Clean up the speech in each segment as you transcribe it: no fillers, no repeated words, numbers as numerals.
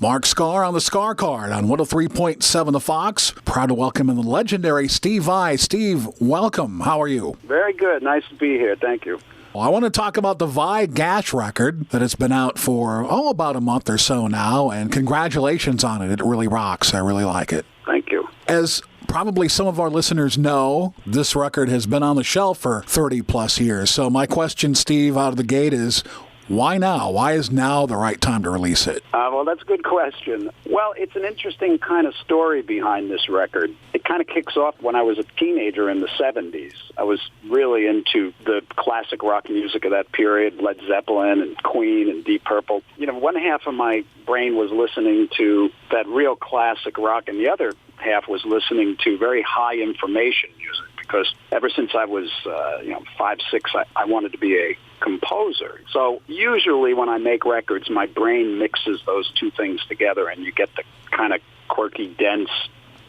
Mark Skaar on the Skaar Kaard on 103.7 The Fox. Proud to welcome in the legendary Steve Vai. Steve, welcome. How are you? Very good. Nice to be here. Thank you. Well, I want to talk about the Vai Gash record that has been out for, about a month or so now, and congratulations on it. It really rocks. I really like it. Thank you. As probably some of our listeners know, this record has been on the shelf for 30-plus years. So my question, Steve, out of the gate is, why now? Why is now the right time to release it? Well, that's a good question. Well, it's an interesting kind of story behind this record. It kind of kicks off when I was a teenager in the 70s. I was really into the classic rock music of that period, Led Zeppelin and Queen and Deep Purple. One half of my brain was listening to that real classic rock, and the other half was listening to very high information music, because ever since I was 5, 6, I wanted to be a composer. So usually when I make records, my brain mixes those two things together, and you get the kind of quirky, dense,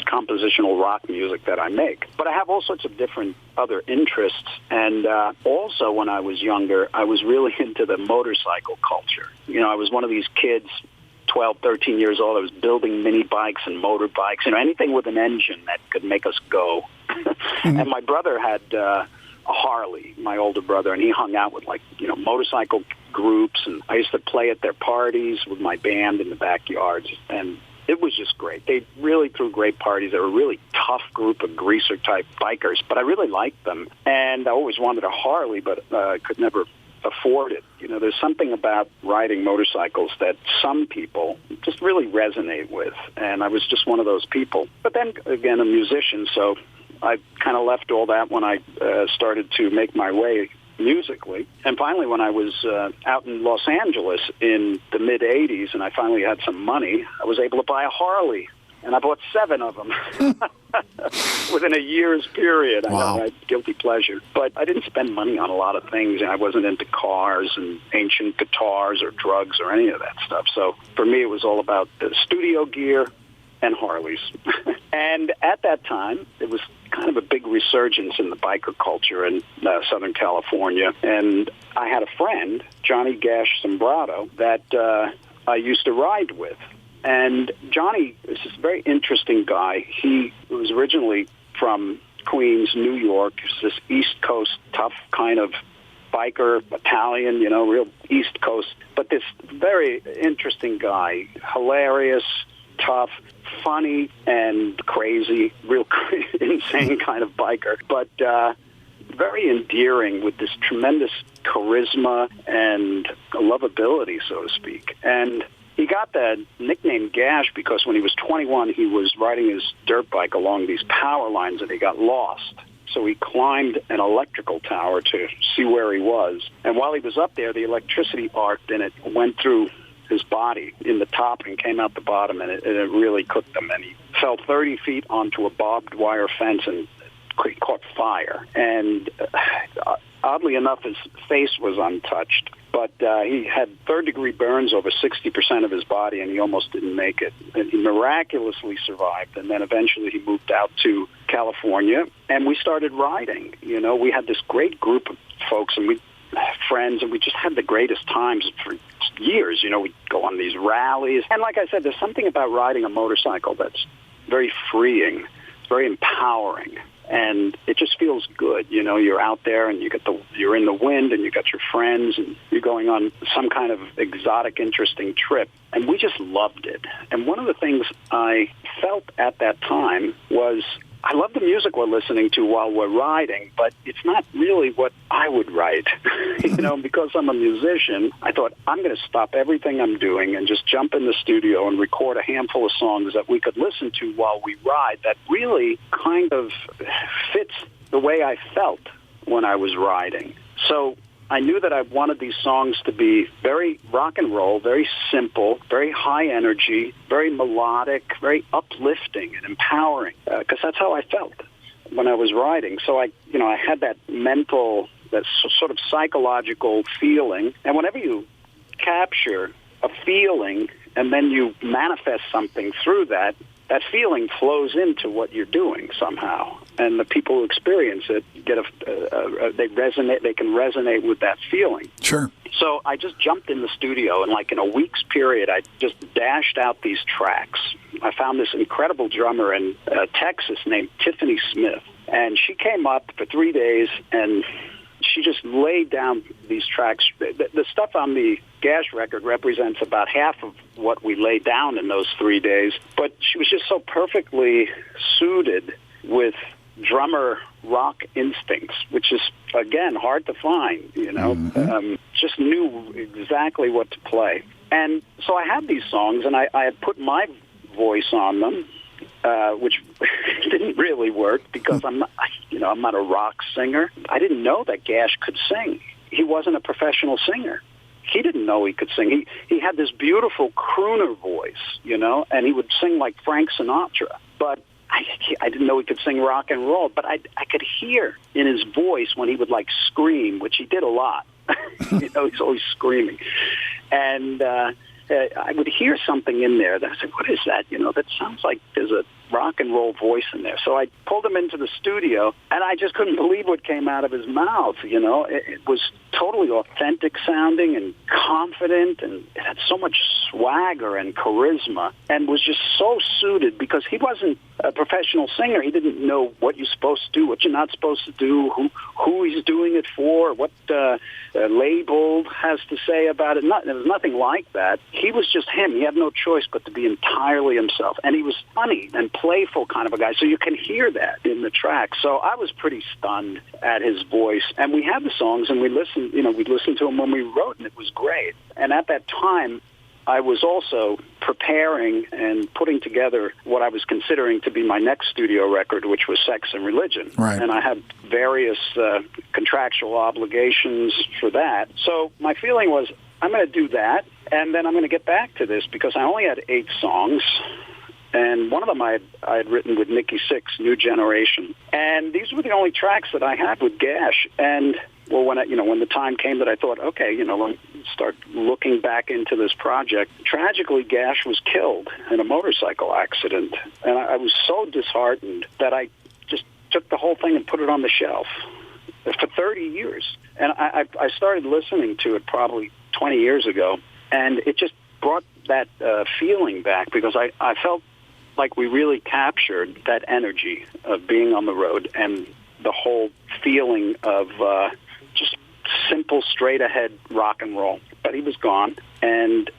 compositional rock music that I make. But I have all sorts of different other interests, and also when I was younger, I was really into the motorcycle culture. I was one of these kids, 12, 13 years old. I was building mini bikes and motorbikes, anything with an engine that could make us go. Mm-hmm. And my brother had a Harley, my older brother, and he hung out with motorcycle groups, and I used to play at their parties with my band in the backyards, and it was just great. They really threw great parties. They were a really tough group of greaser-type bikers, but I really liked them, and I always wanted a Harley, but could never afford it. There's something about riding motorcycles that some people just really resonate with, and I was just one of those people. But then, again, a musician, so I kind of left all that when I started to make my way musically. And finally, when I was out in Los Angeles in the mid-'80s and I finally had some money, I was able to buy a Harley. And I bought 7 of them within a year's period. Wow. I know, right? Guilty pleasure. But I didn't spend money on a lot of things, and I wasn't into cars and ancient guitars or drugs or any of that stuff. So for me, it was all about the studio gear and Harleys. And at that time, it was kind of a big resurgence in the biker culture in Southern California. And I had a friend, Johnny Gash Sombrado, that I used to ride with. And Johnny is this very interesting guy. He was originally from Queens, New York. He's this East Coast tough kind of biker, Italian, real East Coast. But this very interesting guy, hilarious, tough, funny, and crazy, real insane kind of biker. But very endearing with this tremendous charisma and lovability, so to speak. And he got that nickname Gash because when he was 21, he was riding his dirt bike along these power lines and he got lost. So he climbed an electrical tower to see where he was. And while he was up there, the electricity arced and it went through his body in the top and came out the bottom, and it really cooked him. And he fell 30 feet onto a barbed wire fence and caught fire. And oddly enough, his face was untouched. But he had third-degree burns over 60% of his body, and he almost didn't make it. And he miraculously survived, and then eventually he moved out to California, and we started riding. We had this great group of folks, and friends, and we just had the greatest times for years. We'd go on these rallies. And like I said, there's something about riding a motorcycle that's very freeing, very empowering. And it just feels good, You're out there, and you're in the wind, and you got your friends, and you're going on some kind of exotic, interesting trip. And we just loved it. And one of the things I felt at that time was, I love the music we're listening to while we're riding, but it's not really what I would write. Because I'm a musician, I thought, I'm going to stop everything I'm doing and just jump in the studio and record a handful of songs that we could listen to while we ride that really kind of fits the way I felt when I was riding. So I knew that I wanted these songs to be very rock and roll, very simple, very high energy, very melodic, very uplifting and empowering, because that's how I felt when I was riding. So I had that mental, that sort of psychological feeling. And whenever you capture a feeling and then you manifest something through that, that feeling flows into what you're doing somehow. And the people who experience it get they resonate. They can resonate with that feeling. Sure. So I just jumped in the studio, and like in a week's period, I just dashed out these tracks. I found this incredible drummer in Texas named Tiffany Smith, and she came up for 3 days, and she just laid down these tracks. The stuff on the Gash record represents about half of what we laid down in those 3 days, but she was just so perfectly suited with drummer rock instincts, which is, again, hard to find, you know. Just knew exactly what to play. And so I had these songs, and I had put my voice on them, which didn't really work because I'm not a rock singer. I didn't know that Gash could sing. He wasn't a professional singer. He didn't know he could sing. He had this beautiful crooner voice, you know, and he would sing like Frank Sinatra. But I didn't know he could sing rock and roll, but I could hear in his voice when he would like scream, which he did a lot. You know, he's always screaming. And I would hear something in there that I said, what is that? You know, that sounds like there's a rock and roll voice in there. So I pulled him into the studio, and I just couldn't believe what came out of his mouth, you know. It was totally authentic sounding and confident, and it had so much swagger and charisma, and was just so suited because he wasn't a professional singer. He didn't know what you're supposed to do, what you're not supposed to do, who he's doing it for, what label has to say about it. There was nothing like that. He was just him. He had no choice but to be entirely himself, and he was funny and playful kind of a guy, so you can hear that in the track. So I was pretty stunned at his voice, and we had the songs, and we listened to them when we wrote, and it was great. And at that time, I was also preparing and putting together what I was considering to be my next studio record, which was Sex and Religion. Right. And I had various contractual obligations for that. So my feeling was, I'm going to do that, and then I'm going to get back to this because I only had 8 songs. And one of them I had written with Nikki Sixx, New Generation. And these were the only tracks that I had with Gash. And, well, when the time came that I thought, okay, you know, let me start looking back into this project, tragically, Gash was killed in a motorcycle accident. And I was so disheartened that I just took the whole thing and put it on the shelf for 30 years. And I started listening to it probably 20 years ago, and it just brought that feeling back because I felt like we really captured that energy of being on the road and the whole feeling of just simple, straight-ahead rock and roll. But he was gone, and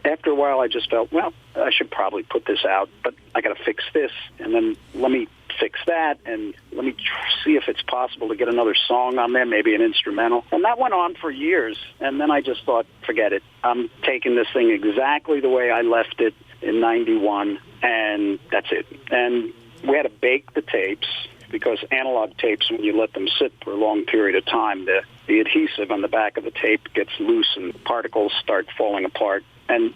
after a while I just felt, well, I should probably put this out, but I got to fix this, and then let me fix that, and let me see if it's possible to get another song on there, maybe an instrumental. And that went on for years, and then I just thought, forget it. I'm taking this thing exactly the way I left it in 91, and that's it. And we had to bake the tapes, because analog tapes, when you let them sit for a long period of time, the adhesive on the back of the tape gets loose and particles start falling apart. And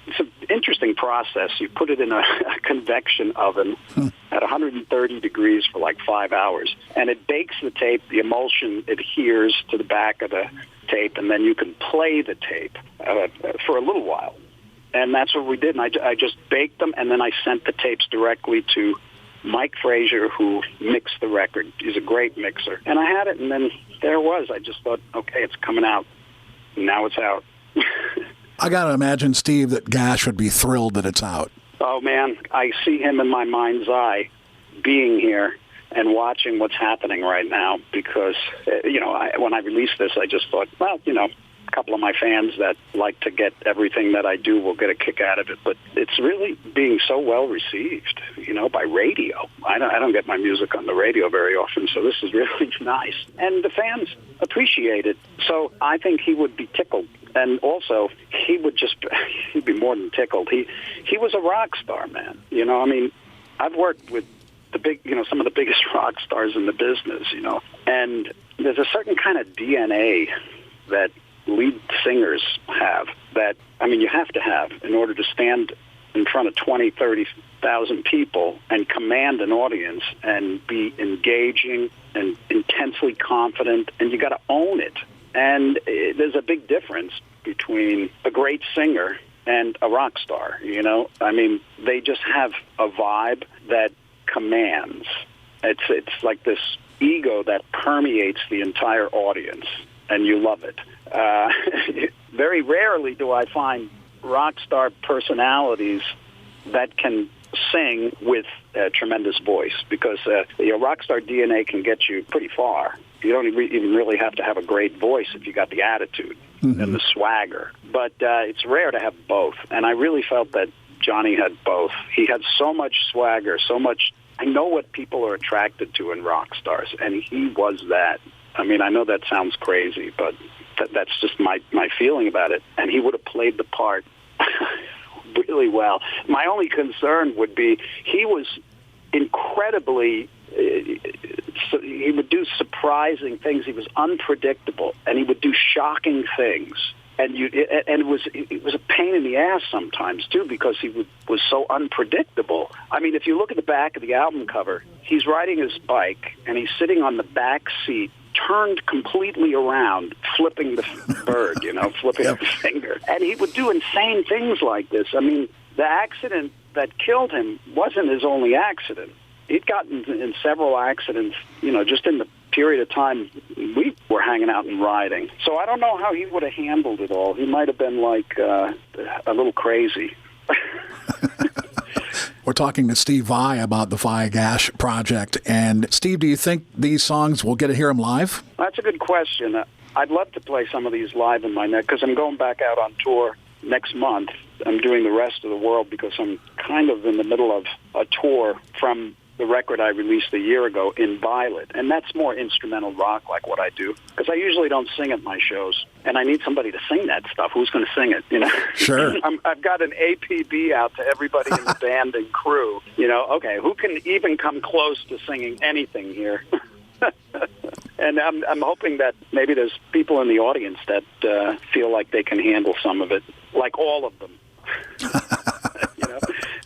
it's an interesting process. You put it in a convection oven at 130 degrees for like 5 hours, and it bakes the tape. The emulsion adheres to the back of the tape, and then you can play the tape for a little while. And that's what we did. And I just baked them, and then I sent the tapes directly to Mike Frazier, who mixed the record. He's a great mixer. And I had it, and then there it was. I just thought, okay, it's coming out. Now it's out. I got to imagine, Steve, that Gash would be thrilled that it's out. Oh, man, I see him in my mind's eye being here and watching what's happening right now because, when I released this, I just thought, well, a couple of my fans that like to get everything that I do will get a kick out of it. But it's really being so well received, by radio. I don't get my music on the radio very often, so this is really nice. And the fans appreciate it. So I think he would be tickled. And also, he'd be more than tickled. He was a rock star, man. I've worked with some of the biggest rock stars in the business, and there's a certain kind of DNA that lead singers have that, you have to have in order to stand in front of 20, 30,000 people and command an audience and be engaging and intensely confident, and you got to own it. And there's a big difference between a great singer and a rock star, They just have a vibe that commands. It's like this ego that permeates the entire audience, and you love it. Very rarely do I find rock star personalities that can sing with a tremendous voice, because your rock star DNA can get you pretty far. You don't even really have to have a great voice if you got the attitude and the swagger. But it's rare to have both, and I really felt that Johnny had both. He had so much swagger, so much. I know what people are attracted to in rock stars, and he was that. I mean, I know that sounds crazy, but that's just my feeling about it. And he would have played the part really well. My only concern would be he was incredibly, he would do surprising things. He was unpredictable, and he would do shocking things. And it was a pain in the ass sometimes, too, because he was so unpredictable. I mean, if you look at the back of the album cover, he's riding his bike, and he's sitting on the back seat, turned completely around, flipping the bird, flipping the finger. And he would do insane things like this. I mean, the accident that killed him wasn't his only accident. He'd gotten in several accidents, just in the period of time we were hanging out and riding. So I don't know how he would have handled it all. He might have been like a little crazy. We're talking to Steve Vai about the Vai Gash project. And Steve, do you think these songs, we'll get to hear them live? That's a good question. I'd love to play some of these live in my neck, because I'm going back out on tour next month. I'm doing the rest of the world because I'm kind of in the middle of a tour from the record I released a year ago, In Violet. And that's more instrumental rock like what I do, because I usually don't sing at my shows. And I need somebody to sing that stuff. Who's going to sing it, Sure. I've got an APB out to everybody in the band and crew. Okay, who can even come close to singing anything here? And I'm hoping that maybe there's people in the audience that feel like they can handle some of it, like all of them.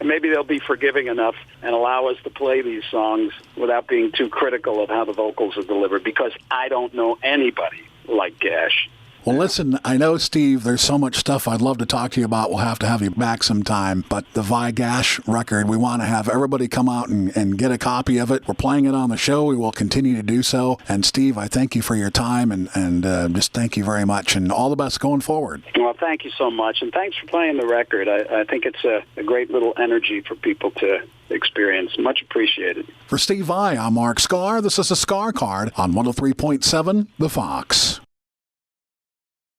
And maybe they'll be forgiving enough and allow us to play these songs without being too critical of how the vocals are delivered, because I don't know anybody like Gash. Well, listen, I know, Steve, there's so much stuff I'd love to talk to you about. We'll have to have you back sometime. But the Vai Gash record, we want to have everybody come out and get a copy of it. We're playing it on the show. We will continue to do so. And, Steve, I thank you for your time, and just thank you very much. And all the best going forward. Well, thank you so much. And thanks for playing the record. I think it's a great little energy for people to experience. Much appreciated. For Steve Vai, I'm Mark Skaar. This is a Skaar Card on 103.7 The Fox.